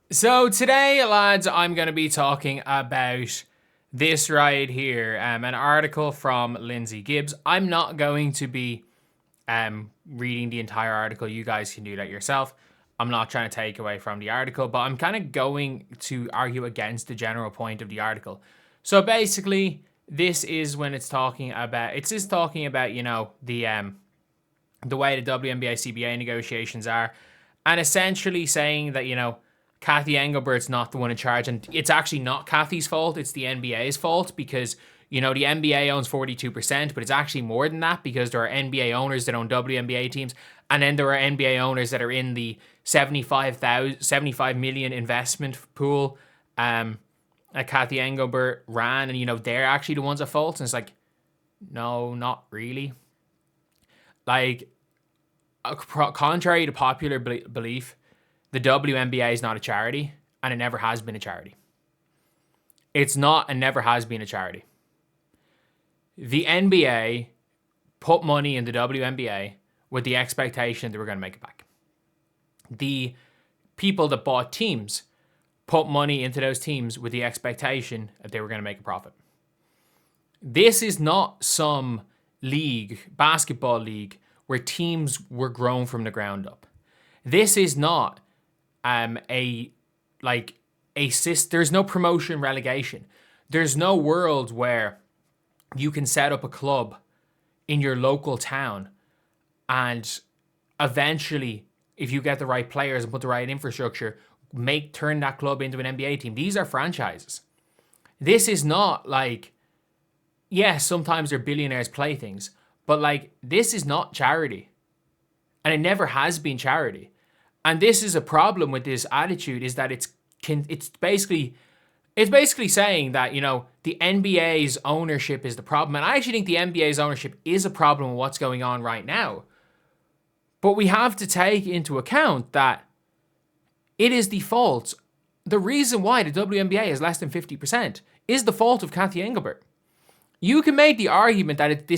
So today, lads, I'm going to be talking about this right here, an article from Lindsay Gibbs. I'm not going to be reading the entire article. You guys can do that yourself. I'm not trying to take away from the article, but I'm kind of going to argue against the general point of the article. So basically, this is when it's talking about, the way the WNBA CBA negotiations are, and essentially saying that, Kathy Engelbert's not the one in charge, and it's actually not Kathy's fault, it's the NBA's fault, because, the NBA owns 42%, but it's actually more than that, because there are NBA owners that own WNBA teams, and then there are NBA owners that are in the 75 million investment pool that Kathy Engelbert ran, and, they're actually the ones at fault, and it's like, no, not really. Like, contrary to popular belief, the WNBA is not a charity, and it never has been a charity. It's not and never has been a charity. The NBA put money in the WNBA with the expectation they were going to make it back. The people that bought teams put money into those teams with the expectation that they were going to make a profit. This is not some league, basketball league, where teams were grown from the ground up. This is not there's no promotion relegation. There's no world where you can set up a club in your local town and eventually, if you get the right players and put the right infrastructure, turn that club into an NBA team. These are franchises. This is not like, yes, sometimes they're billionaires' playthings, but this is not charity. And it never has been charity. And this is a problem with this attitude, is that it's basically saying that, the NBA's ownership is the problem. And I actually think the NBA's ownership is a problem with what's going on right now. But we have to take into account that it is the fault. The reason why the WNBA is less than 50% is the fault of Kathy Engelbert. You can make the argument that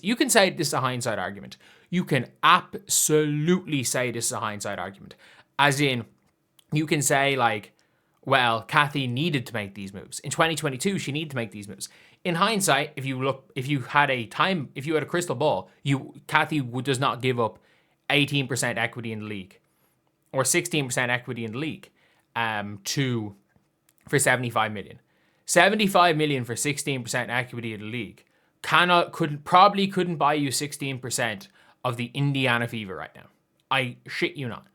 you can say this is a hindsight argument. You can absolutely say this is a hindsight argument. As in, you can say well, Kathy needed to make these moves. In 2022, she needed to make these moves. In hindsight, if you had a crystal ball, Kathy does not give up 18% equity in the league or 16% equity in the league for 75 million. 75 million for 16% equity of the league couldn't buy you 16% of the Indiana Fever right now. I shit you not.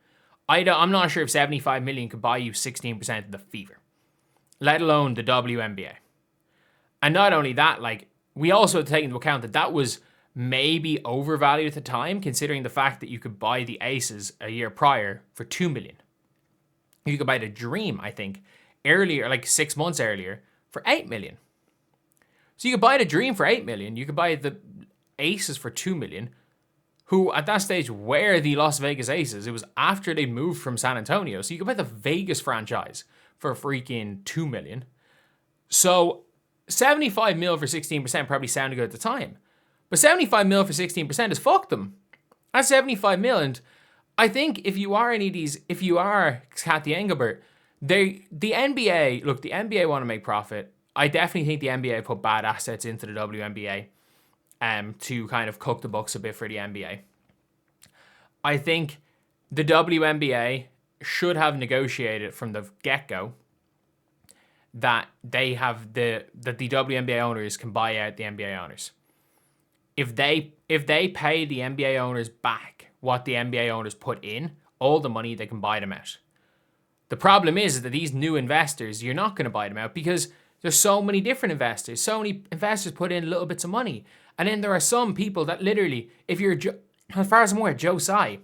I'm not sure if 75 million could buy you 16% of the Fever, let alone the WNBA. And not only that, we also have to take into account that was maybe overvalued at the time, considering the fact that you could buy the Aces a year prior for 2 million. You could buy the Dream, I think, earlier, 6 months earlier, for 8 million. So you could buy the Dream for 8 million. You could buy the Aces for 2 million, who at that stage were the Las Vegas Aces. It was after they moved from San Antonio. So you could buy the Vegas franchise for freaking 2 million. So 75 mil for 16% probably sounded good at the time. But 75 mil for 16% is fuck them. That's 75 mil. And I think if you are Kathy Engelbert, the NBA want to make profit. I definitely think the NBA put bad assets into the WNBA to kind of cook the books a bit for the NBA. I think the WNBA should have negotiated from the get-go that the WNBA owners can buy out the NBA owners. If they pay the NBA owners back what the NBA owners put in, all the money, they can buy them out. The problem is that these new investors, you're not going to buy them out because there's so many different investors. So many investors put in little bits of money. And then there are some people that literally, as far as I'm aware, Joe Tsai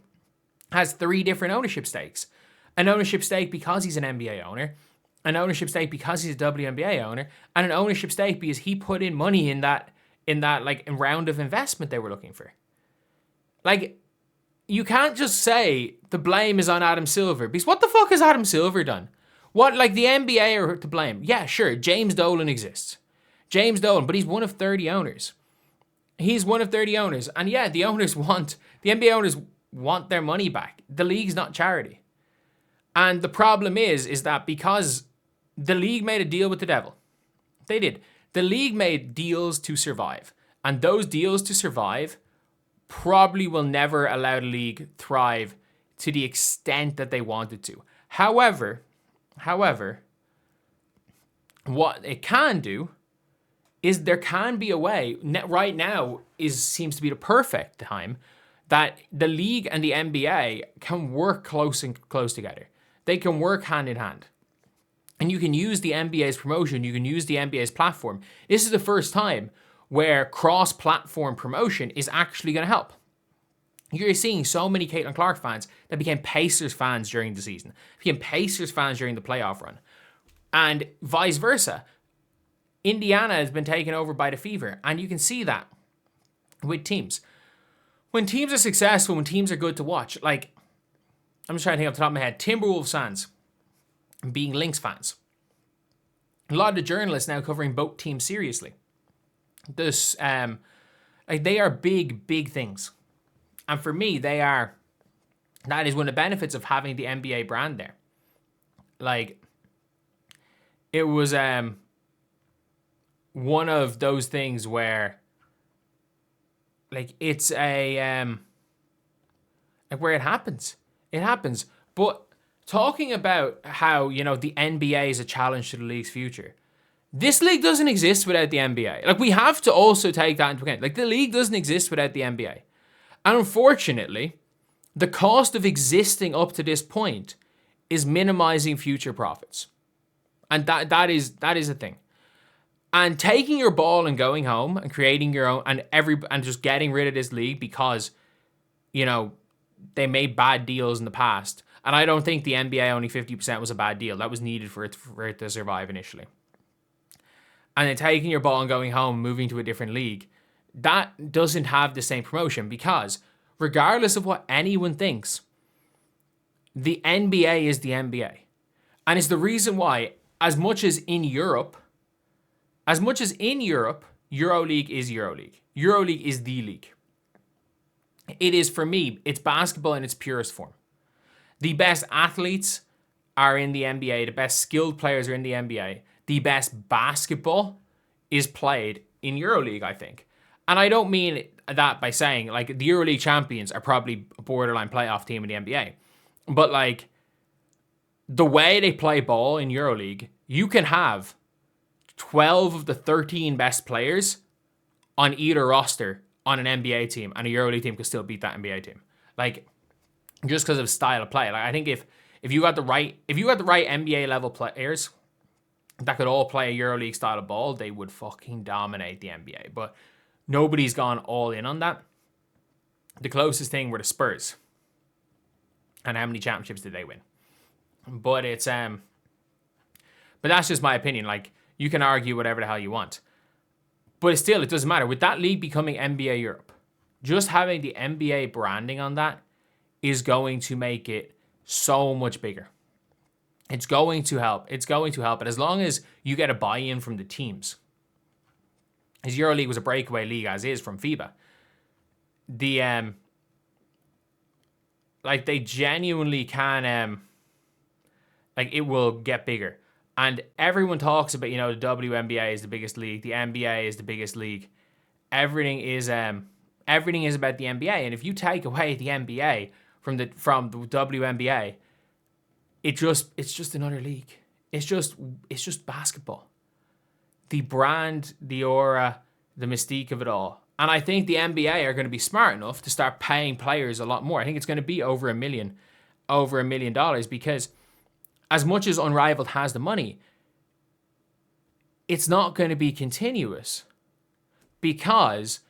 has 3 different ownership stakes. An ownership stake because he's an NBA owner, an ownership stake because he's a WNBA owner, and an ownership stake because he put in money in that round of investment they were looking for. You can't just say the blame is on Adam Silver, because what the fuck has Adam Silver done? What, the NBA are to blame? Yeah, sure, James Dolan exists. James Dolan, but he's one of 30 owners. He's one of 30 owners. And yeah, the NBA owners want their money back. The league's not charity. And the problem is that because the league made a deal with the devil, they did. The league made deals to survive. And those deals to survive probably will never allow the league thrive to the extent that they wanted to. However, what it can do is there can be a way, right now seems to be the perfect time, that the league and the NBA can work close together. They can work hand in hand. And you can use the NBA's promotion, you can use the NBA's platform. This is the first time where cross-platform promotion is actually going to help. You're seeing so many Caitlin Clark fans that became Pacers fans during the season, became Pacers fans during the playoff run, and vice versa. Indiana has been taken over by the Fever, and you can see that with teams. When teams are successful, when teams are good to watch, like, I'm just trying to think off the top of my head, Timberwolves fans being Lynx fans. A lot of the journalists now covering both teams seriously. This, they are big things. And for me, that is one of the benefits of having the NBA brand there. Like, it was one of those things where, like, it's where it happens. It happens. But talking about how, the NBA is a challenge to the league's future, this league doesn't exist without the NBA. Like, we have to also take that into account. Like, the league doesn't exist without the NBA. And unfortunately, the cost of existing up to this point is minimizing future profits. And that is a thing. And taking your ball and going home and creating your own and just getting rid of this league because, they made bad deals in the past. And I don't think the NBA only 50% was a bad deal. That was needed for it to survive initially. And then taking your ball and going home, moving to a different league, that doesn't have the same promotion because regardless of what anyone thinks, the NBA is the NBA. And it's the reason why, as much as in Europe, EuroLeague is EuroLeague. EuroLeague is the league. It is, for me, it's basketball in its purest form. The best athletes are in the NBA. The best skilled players are in the NBA. The best basketball is played in EuroLeague, I think. And I don't mean that by saying, like, the EuroLeague champions are probably a borderline playoff team in the NBA. But, like, the way they play ball in EuroLeague, you can have 12 of the 13 best players on either roster on an NBA team, and a EuroLeague team could still beat that NBA team. Like, just because of style of play. Like, I think if you got the right NBA level players that could all play a EuroLeague style of ball, they would fucking dominate the NBA. But nobody's gone all in on that. The closest thing were the Spurs. And how many championships did they win? But it's but that's just my opinion. Like, you can argue whatever the hell you want. But still, it doesn't matter. With that league becoming NBA Europe, just having the NBA branding on that is going to make it so much bigger. It's going to help. It's going to help. But as long as you get a buy-in from the teams, as EuroLeague was a breakaway league as is from FIBA, the like, they genuinely can it will get bigger. And everyone talks about, the WNBA is the biggest league, the NBA is the biggest league. Everything is about the NBA. And if you take away the NBA from the WNBA, it's just another league. It's just basketball. The brand, the aura, the mystique of it all. And I think the NBA are going to be smart enough to start paying players a lot more. I think it's going to be over $1 million, because as much as Unrivaled has the money, it's not going to be continuous, because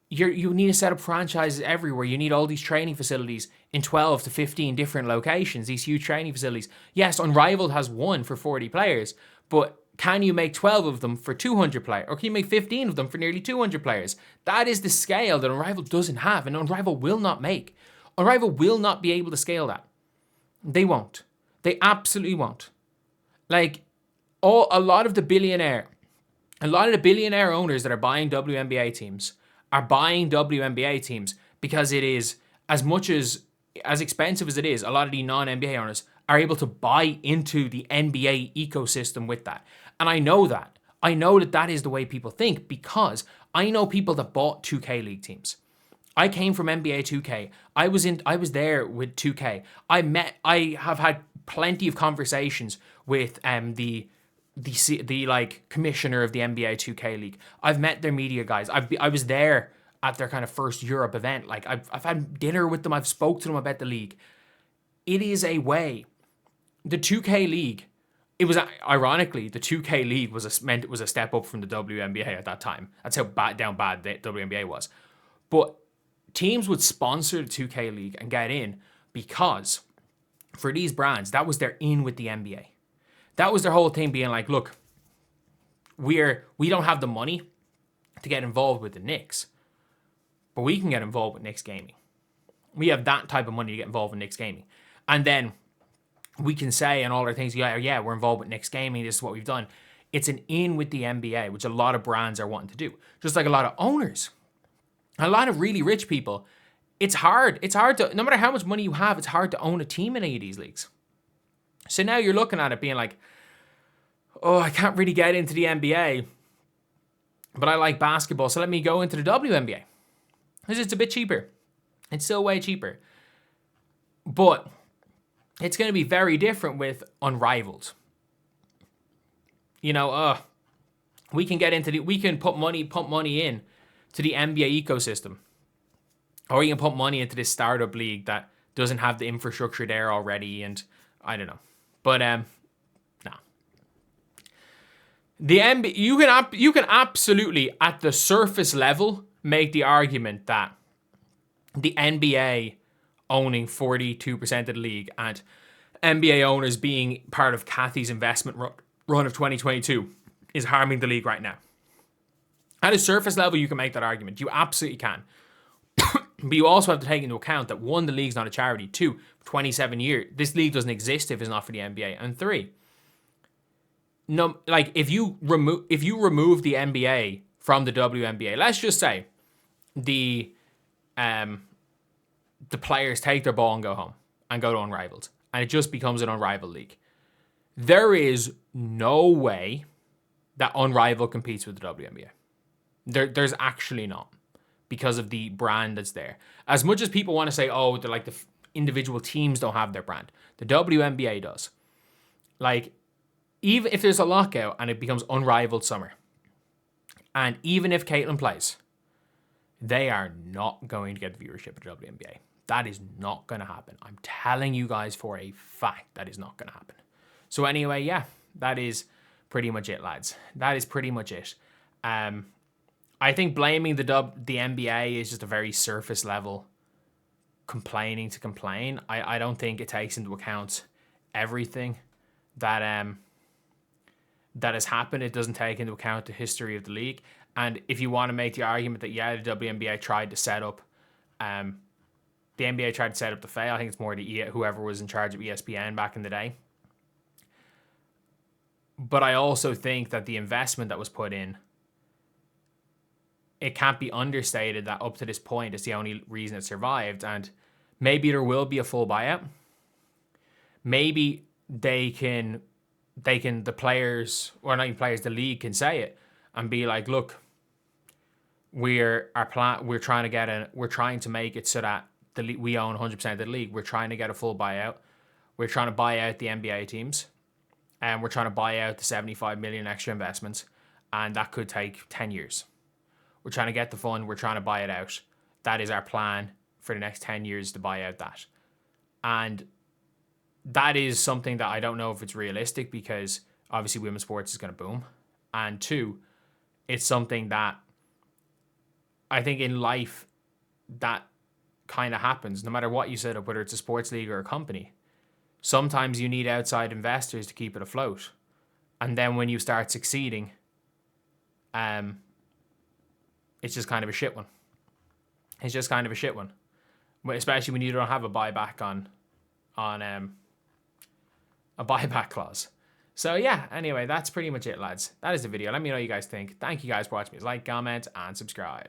you need to set up franchises everywhere. You need all these training facilities in 12 to 15 different locations, these huge training facilities. Yes, Unrivaled has one for 40 players, but can you make 12 of them for 200 players? Or can you make 15 of them for nearly 200 players? That is the scale that Unrivaled doesn't have, and Unrivaled will not make. Unrivaled will not be able to scale that. They won't. They absolutely won't. Like, a lot of the billionaire owners that are buying WNBA teams are buying WNBA teams because it is, as much as expensive as it is, a lot of the non-NBA owners are able to buy into the NBA ecosystem with that. And I know that. I know that that is the way people think, because I know people that bought 2K League teams. I came from NBA 2K. I was there with 2K. I have had plenty of conversations with the like commissioner of the NBA 2K League. I've met their media guys. I was there at their kind of first Europe event. Like I've had dinner with them. I've spoke to them about the league. It is a way. The 2K League, it was ironically, the 2K League was a step up from the WNBA at that time. That's how bad the WNBA was. But teams would sponsor the 2K League and get in because for these brands, that was their in with the NBA. That was their whole thing, being like, look, we don't have the money to get involved with the Knicks, but we can get involved with Knicks Gaming. We have that type of money to get involved with Knicks Gaming. And then we can say and all our things, yeah, we're involved with Knicks Gaming. This is what we've done. It's an in with the NBA, which a lot of brands are wanting to do. Just like a lot of owners, a lot of really rich people. It's hard. It's hard to, no matter how much money you have, it's hard to own a team in any of these leagues. So now you're looking at it being like, oh, I can't really get into the NBA, but I like basketball, so let me go into the WNBA. Because it's a bit cheaper. It's still way cheaper. But it's going to be very different with Unrivaled. You know, we can get into we can pump money in to the NBA ecosystem. Or you can put money into this startup league that doesn't have the infrastructure there already, and I don't know. But no. The NBA, you can absolutely at the surface level make the argument that the NBA owning 42% of the league and NBA owners being part of Kathy's investment run of 2022 is harming the league right now. At a surface level, you can make that argument. You absolutely can. But you also have to take into account that 1, the league's not a charity. 2, 27 years, this league doesn't exist if it's not for the NBA. And 3, no, like if you remove the NBA from the WNBA, let's just say the players take their ball and go home and go to Unrivaled, and it just becomes an Unrivaled league. There is no way that Unrivaled competes with the WNBA. There's actually not, because of the brand that's there. As much as people want to say, oh, they're like the individual teams don't have their brand, the WNBA does. Like, even if there's a lockout and it becomes Unrivaled summer, and even if Caitlin plays, they are not going to get viewership at the WNBA. That is not going to happen. I'm telling you guys for a fact that is not going to happen. So anyway, yeah, that is pretty much it, lads. That is pretty much it. I think blaming the NBA is just a very surface level complaining to complain. I don't think it takes into account everything that has happened. It doesn't take into account the history of the league. And if you want to make the argument that, yeah, the WNBA tried to set up, the NBA tried to set up the fail. I think it's more whoever was in charge of ESPN back in the day. But I also think that the investment that was put in, it can't be understated that up to this point, it's the only reason it survived. And maybe there will be a full buyout. Maybe the players, or not even players, the league can say it and be like, look, we're trying to make it so that we own 100% of the league. We're trying to get a full buyout. We're trying to buy out the NBA teams, and we're trying to buy out the 75 million extra investments, and that could take 10 years. We're trying to get the fund. We're trying to buy it out. That is our plan for the next 10 years, to buy out that. And that is something that I don't know if it's realistic, because obviously women's sports is going to boom. And 2, it's something that I think in life that kind of happens, no matter what you set up, whether it's a sports league or a company. Sometimes you need outside investors to keep it afloat. And then when you start succeeding, it's just kind of a shit one. It's just kind of a shit one. Especially when you don't have a buyback on a buyback clause. So yeah, anyway, that's pretty much it, lads. That is the video. Let me know what you guys think. Thank you guys for watching. Please like, comment, and subscribe.